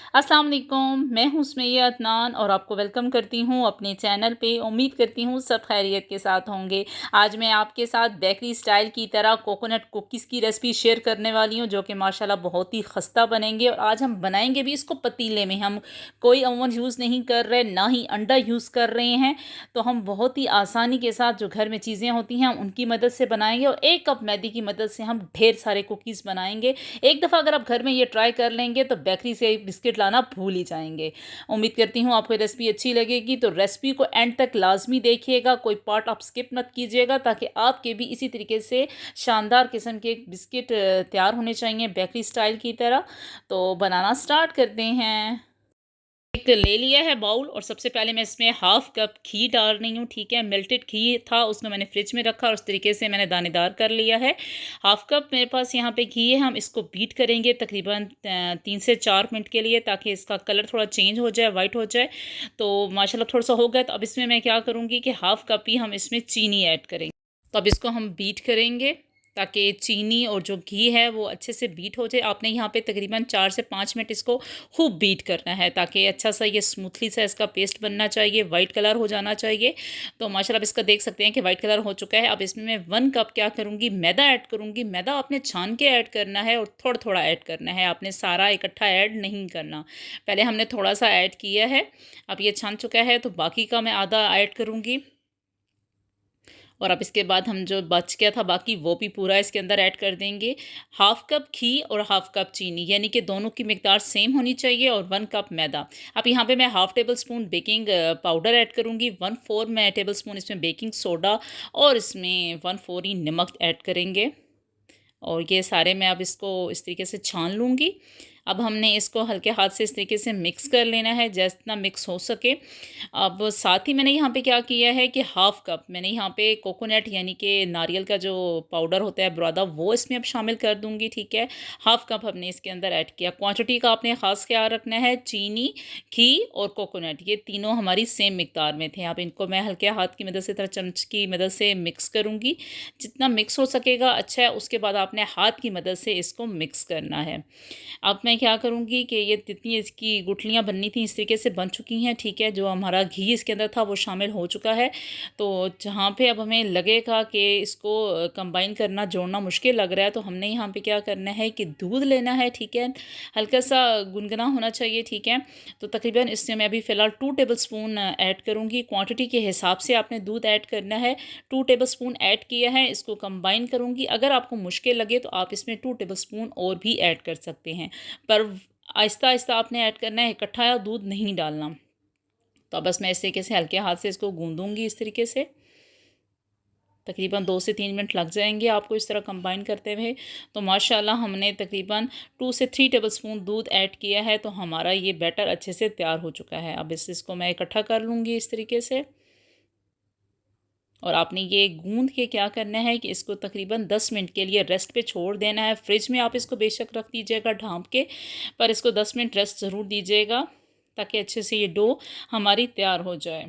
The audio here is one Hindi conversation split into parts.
अस्सलाम वालेकुम, मैं हूँ सुमैया अदनान और आपको वेलकम करती हूँ अपने चैनल पे। उम्मीद करती हूँ सब खैरियत के साथ होंगे। आज मैं आपके साथ बेकरी स्टाइल की तरह कोकोनट कुकीज़ की रेसिपी शेयर करने वाली हूँ, जो कि माशाल्लाह बहुत ही खस्ता बनेंगे। और आज हम बनाएंगे भी इसको पतीले में। हम कोई ओवन यूज़ नहीं कर रहे, ना ही अंडा यूज़ कर रहे हैं। तो हम बहुत ही आसानी के साथ जो घर में चीज़ें होती हैं हम उनकी मदद से बनाएंगे, और 1 कप मैदे की मदद से हम ढेर सारे कुकीज़ बनाएंगे। एक दफ़ा अगर आप घर में ये ट्राई कर लेंगे तो बेकरी से बिस्किट लाना भूल ही जाएंगे। उम्मीद करती हूँ आपको रेसिपी अच्छी लगेगी, तो रेसिपी को एंड तक लाजमी देखिएगा, कोई पार्ट आप स्किप मत कीजिएगा, ताकि आपके भी इसी तरीके से शानदार किस्म के बिस्किट तैयार होने चाहिए बेकरी स्टाइल की तरह। तो बनाना स्टार्ट करते हैं। एक ले लिया है बाउल, और सबसे पहले मैं इसमें हाफ कप घी डाल रही हूँ। ठीक है, मेल्टेड घी था, उसको मैंने फ्रिज में रखा और उस तरीके से मैंने दानेदार कर लिया है। हाफ कप मेरे पास यहाँ पे घी है। हम इसको बीट करेंगे तकरीबन 3 से 4 मिनट के लिए, ताकि इसका कलर थोड़ा चेंज हो जाए, वाइट हो जाए। तो माशाल्लाह थोड़ा सा हो गया। तो अब इसमें मैं क्या करूँगी कि हाफ कप ही हम इसमें चीनी ऐड करेंगे। तो अब इसको हम बीट करेंगे ताकि चीनी और जो घी है वो अच्छे से बीट हो जाए। आपने यहाँ पे तकरीबन 4 से 5 मिनट इसको खूब बीट करना है, ताकि अच्छा सा ये स्मूथली सा इसका पेस्ट बनना चाहिए, वाइट कलर हो जाना चाहिए। तो माशाल्लाह आप इसका देख सकते हैं कि वाइट कलर हो चुका है। अब इसमें मैं 1 कप क्या करूँगी, मैदा ऐड करूँगी। मैदा आपने छान के ऐड करना है और थोड़ा थोड़ा ऐड करना है, आपने सारा इकट्ठा ऐड नहीं करना। पहले हमने थोड़ा सा ऐड किया है, अब ये छान चुका है तो बाकी का मैं आधा ऐड करूँगी। और अब इसके बाद हम जो बच गया था बाकी वो भी पूरा इसके अंदर ऐड कर देंगे। हाफ कप घी और हाफ कप चीनी, यानी कि दोनों की मिकदार सेम होनी चाहिए, और 1 कप मैदा। अब यहाँ पे मैं half table spoon baking powder add करूँगी, 1/4 मैं टेबल स्पून इसमें बेकिंग सोडा, और इसमें 1/4 ही नमक ऐड करेंगे। और ये सारे मैं अब इसको इस तरीके से छान लूँगी। अब हमने इसको हल्के हाथ से इस तरीके से मिक्स कर लेना है, जितना मिक्स हो सके। अब साथ ही मैंने यहाँ पे क्या किया है कि हाफ कप मैंने यहाँ पे कोकोनट यानी कि नारियल का जो पाउडर होता है बुरादा, वो इसमें अब शामिल कर दूँगी। ठीक है, हाफ कप हमने इसके अंदर ऐड किया। क्वांटिटी का आपने ख़ास ख्याल रखना है। चीनी, घी और कोकोनट ये तीनों हमारी सेम मिकदार में थे। अब इनको मैं हल्के हाथ की मदद से, तरह चम्मच की मदद से मिक्स करूँगी। जितना मिक्स हो सकेगा अच्छा है। उसके बाद आपने हाथ की मदद से इसको मिक्स करना है। अब मैं क्या करूँगी कि ये जितनी इसकी गुठलियाँ बननी थी इस तरीके से बन चुकी हैं। ठीक है, जो हमारा घी इसके अंदर था वो शामिल हो चुका है। तो जहाँ पे अब हमें लगेगा कि इसको कंबाइन करना, जोड़ना मुश्किल लग रहा है, तो हमने यहाँ पे क्या करना है कि दूध लेना है। ठीक है, हल्का सा गुनगुना होना चाहिए। ठीक है, तो तकरीबन इससे मैं अभी फ़िलहाल 2 टेबल स्पून ऐड करूँगी। क्वांटिटी के हिसाब से आपने दूध ऐड करना है। 2 टेबल स्पून ऐड किया है, इसको कंबाइन करूँगी। अगर आपको मुश्किल लगे तो आप इसमें 2 टेबल स्पून और भी ऐड कर सकते हैं, पर आहिस्ता आहिस्ता आपने ऐड करना है, इकट्ठा दूध नहीं डालना। तो बस मैं इस तरीके से हल्के हाथ से इसको गूंदूंगी इस तरीके से। तकरीबन 2 से 3 मिनट लग जाएंगे आपको इस तरह कंबाइन करते हुए। तो माशाल्लाह हमने तकरीबन 2 से 3 टेबल स्पून दूध ऐड किया है, तो हमारा ये बैटर अच्छे से तैयार हो चुका है। अब इसको मैं इकट्ठा कर लूँगी इस तरीके से। और आपने ये गूंद के क्या करना है कि इसको तकरीबन 10 मिनट के लिए रेस्ट पे छोड़ देना है। फ्रिज में आप इसको बेशक रख दीजिएगा ढाँप के, पर इसको 10 मिनट रेस्ट ज़रूर दीजिएगा, ताकि अच्छे से ये डो हमारी तैयार हो जाए।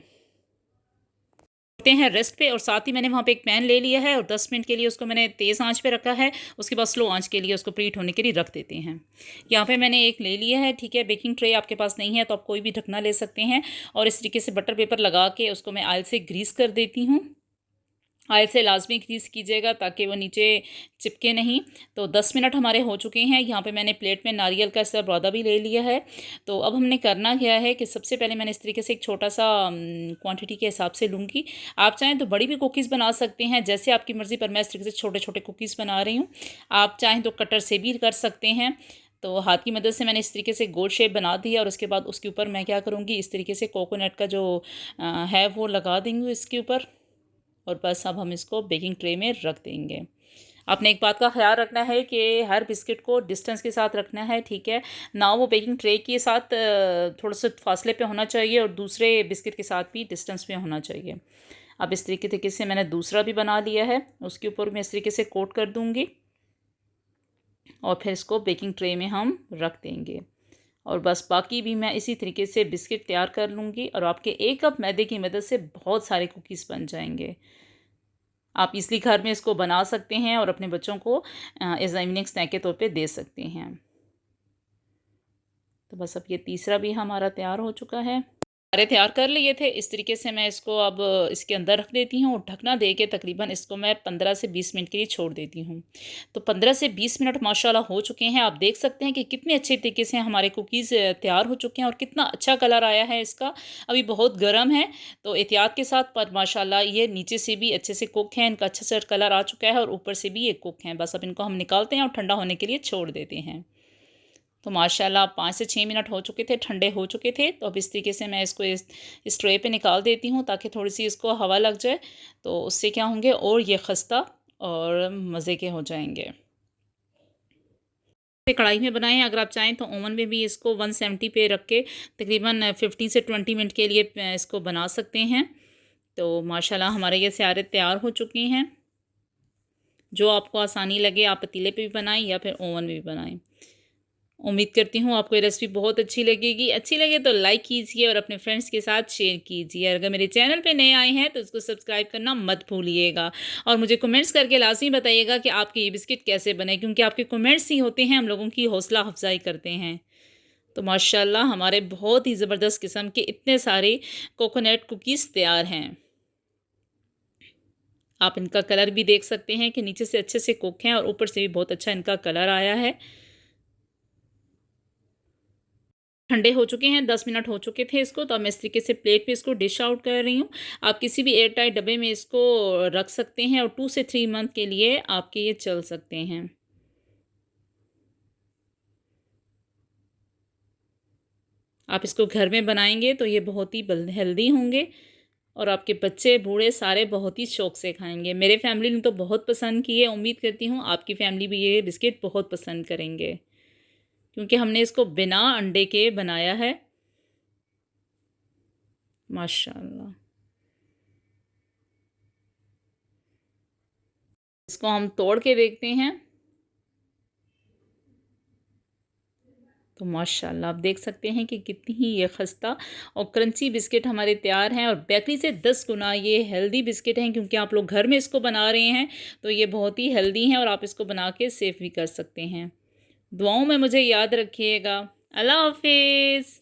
रखते हैं रेस्ट पे, और साथ ही मैंने वहाँ पे एक पैन ले लिया है और 10 मिनट के लिए उसको मैंने तेज़ आंच पे रखा है। उसके बाद स्लो आंच के लिए उसको प्रीहीट होने के लिए रख देते हैं। यहाँ पे मैंने एक ले लिया है। ठीक है, बेकिंग ट्रे आपके पास नहीं है तो आप कोई भी ढकना ले सकते हैं, और इस तरीके से बटर पेपर लगा के उसको मैं ऑयल से ग्रीस कर देती हूँ। ऑयल से लाजमी ग्रीस कीजिएगा ताकि वो नीचे चिपके नहीं। तो 10 मिनट हमारे हो चुके हैं। यहाँ पे मैंने प्लेट में नारियल का इसका बुरादा भी ले लिया है। तो अब हमने करना क्या है कि सबसे पहले मैंने इस तरीके से एक छोटा सा क्वांटिटी के हिसाब से लूँगी। आप चाहें तो बड़ी भी कुकीज़ बना सकते हैं, जैसे आपकी मर्ज़ी, पर मैं इस तरीके से छोटे छोटे कुकीज़ बना रही हूँ। आप चाहें तो कटर से भी कर सकते हैं। तो हाथ की मदद से मैंने इस तरीके से गोल शेप बना दी, और उसके बाद उसके ऊपर मैं क्या करूँगी, इस तरीके से कोकोनट का जो है वो लगा देंगे इसके ऊपर। और बस अब हम इसको बेकिंग ट्रे में रख देंगे। आपने एक बात का ख्याल रखना है कि हर बिस्किट को डिस्टेंस के साथ रखना है। ठीक है ना, वो बेकिंग ट्रे के साथ थोड़ा सा फासले पे होना चाहिए, और दूसरे बिस्किट के साथ भी डिस्टेंस पे होना चाहिए। अब इस तरीके से मैंने दूसरा भी बना लिया है, उसके ऊपर मैं इस तरीके से कोट कर दूँगी, और फिर इसको बेकिंग ट्रे में हम रख देंगे। और बस बाकी भी मैं इसी तरीके से बिस्किट तैयार कर लूँगी, और आपके 1 कप मैदे की मदद से बहुत सारे कुकीज़ बन जाएंगे। आप इसलिए घर में इसको बना सकते हैं और अपने बच्चों को एज इवनिंग स्नैक के तौर पे दे सकते हैं। तो तो बस अब ये तीसरा भी हमारा तैयार हो चुका है। सारे तैयार कर लिए थे। इस तरीके से मैं इसको अब इसके अंदर रख देती हूँ और ढकना दे के तकरीबन इसको मैं 15 से 20 मिनट के लिए छोड़ देती हूँ। तो 15 से 20 मिनट माशाल्लाह हो चुके हैं। आप देख सकते हैं कि कितने अच्छे तरीके से हमारे कुकीज़ तैयार हो चुके हैं और कितना अच्छा कलर आया है इसका। अभी बहुत गर्म है तो एहतियात के साथ, पर माशाल्लाह ये नीचे से भी अच्छे से कुक हैं, इनका अच्छा सा कलर आ चुका है और ऊपर से भी ये कुक हैं। बस अब इनको हम निकालते हैं और ठंडा होने के लिए छोड़ देते हैं। तो माशाल्लाह 5 से 6 मिनट हो चुके थे, ठंडे हो चुके थे। तो अब इस तरीके से मैं इसको इस ट्रे पे निकाल देती हूँ ताकि थोड़ी सी इसको हवा लग जाए, तो उससे क्या होंगे और ये खस्ता और मज़े के हो जाएंगे। कढ़ाई में बनाएं, अगर आप चाहें तो ओवन में भी इसको 170 पे रख के तकरीबन 15 से 20 मिनट के लिए इसको बना सकते हैं। तो माशाल्लाह हमारे ये स्यारे तैयार हो चुके हैं। जो आपको आसानी लगे आप पतीले पे भी बनाएं या फिर ओवन में भी बनाएं। उम्मीद करती हूँ आपको ये रेसिपी बहुत अच्छी लगेगी। अच्छी लगे तो लाइक कीजिए और अपने फ्रेंड्स के साथ शेयर कीजिए। अगर मेरे चैनल पे नए आए हैं तो इसको सब्सक्राइब करना मत भूलिएगा और मुझे कमेंट्स करके लाजमी बताइएगा कि आपके ये बिस्किट कैसे बने, क्योंकि आपके कमेंट्स ही होते हैं हम लोगों की हौसला अफजाई करते हैं। तो माशाल्लाह हमारे बहुत ही ज़बरदस्त किस्म के इतने सारे कोकोनट कुकीज़ तैयार हैं। आप इनका कलर भी देख सकते हैं कि नीचे से अच्छे से कुक हैं और ऊपर से भी बहुत अच्छा इनका कलर आया है। ठंडे हो चुके हैं, 10 मिनट हो चुके थे इसको। तो अब मैं इस तरीके से प्लेट पे इसको डिश आउट कर रही हूँ। आप किसी भी एयर टाइट डब्बे में इसको रख सकते हैं और 2 से 3 मंथ के लिए आपके ये चल सकते हैं। आप इसको घर में बनाएंगे तो ये बहुत ही हेल्दी होंगे और आपके बच्चे बूढ़े सारे बहुत ही शौक से खाएंगे। मेरे फैमिली ने तो बहुत पसंद किए, उम्मीद करती हूँ आपकी फैमिली भी ये बिस्किट बहुत पसंद करेंगे, क्योंकि हमने इसको बिना अंडे के बनाया है। माशाल्लाह इसको हम तोड़ के देखते हैं। तो माशाल्लाह आप देख सकते हैं कि कितनी ही ये खस्ता और क्रंची बिस्किट हमारे तैयार हैं और बेकरी से 10 गुना ये हेल्दी बिस्किट हैं, क्योंकि आप लोग घर में इसको बना रहे हैं तो ये बहुत ही हेल्दी हैं और आप इसको बना के सेव भी कर सकते हैं। दुआओं में मुझे याद रखिएगा। अल्लाह हाफिज़।